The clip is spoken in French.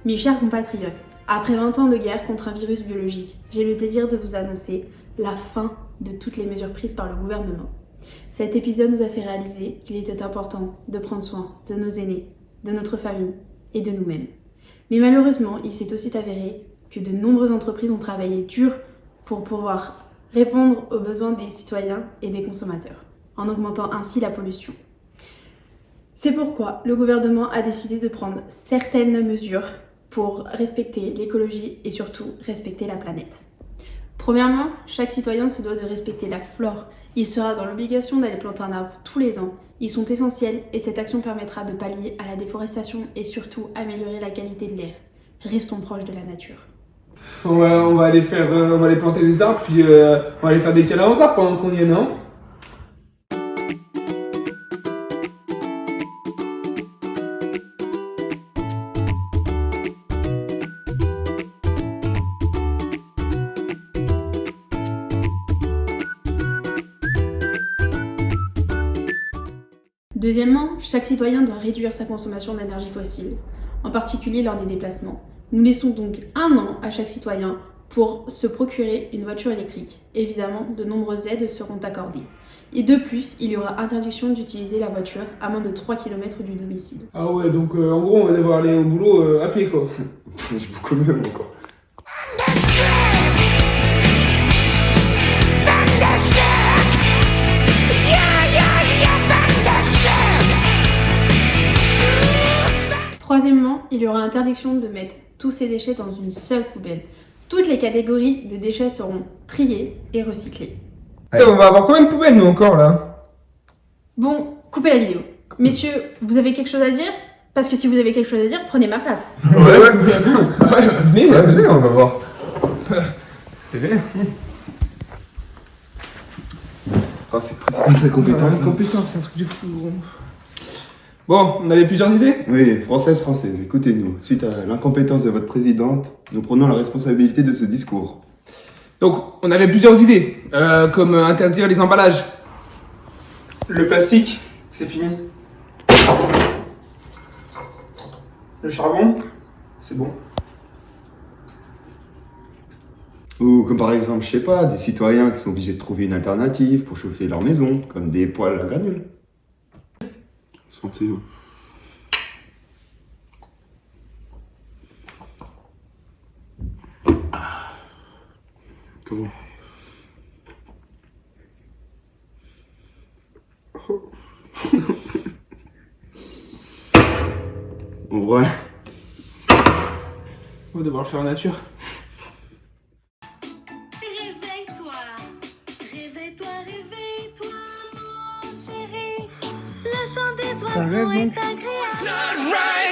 Mes chers compatriotes, après 20 ans de guerre contre un virus biologique, j'ai le plaisir de vous annoncer la fin de toutes les mesures prises par le gouvernement. Cet épisode nous a fait réaliser qu'il était important de prendre soin de nos aînés, de notre famille et de nous-mêmes. Mais malheureusement, il s'est aussi avéré que de nombreuses entreprises ont travaillé dur pour pouvoir répondre aux besoins des citoyens et des consommateurs, en augmentant ainsi la pollution. C'est pourquoi le gouvernement a décidé de prendre certaines mesures pour respecter l'écologie et surtout respecter la planète. Premièrement, chaque citoyen se doit de respecter la flore. Il sera dans l'obligation d'aller planter un arbre tous les ans. Ils sont essentiels et cette action permettra de pallier à la déforestation et surtout améliorer la qualité de l'air. Restons proches de la nature. On va aller planter des arbres, puis on va aller faire des câlins aux arbres pendant qu'on y est, non? Deuxièmement, chaque citoyen doit réduire sa consommation d'énergie fossile, en particulier lors des déplacements. Nous laissons donc 1 an à chaque citoyen pour se procurer une voiture électrique. Évidemment, de nombreuses aides seront accordées. Et de plus, il y aura interdiction d'utiliser la voiture à moins de 3 km du domicile. Ah ouais, donc en gros, on va devoir aller au boulot à pied, quoi. J'ai beaucoup mieux, encore. Troisièmement, il y aura interdiction de mettre tous ces déchets dans une seule poubelle. Toutes les catégories de déchets seront triées et recyclées. Ouais. On va avoir combien de poubelles, nous, encore, là? Bon, coupez la vidéo. Messieurs, vous avez quelque chose à dire? Parce que si vous avez quelque chose à dire, prenez ma place. Venez, on va voir. TV. Ah, c'est très compétent. Compétent, c'est un truc de fou. Bon, on avait plusieurs idées? Oui, française, écoutez-nous. Suite à l'incompétence de votre présidente, nous prenons la responsabilité de ce discours. Donc, on avait plusieurs idées, comme interdire les emballages. Le plastique, c'est fini. Le charbon, c'est bon. Ou comme par exemple, je sais pas, des citoyens qui sont obligés de trouver une alternative pour chauffer leur maison, comme des poêles à granules. Santé. Comment? En vrai. On va devoir le faire en nature. Réveille-toi, réveille-toi, réveille-toi, mon chéri. Le chant des oiseaux est agréable.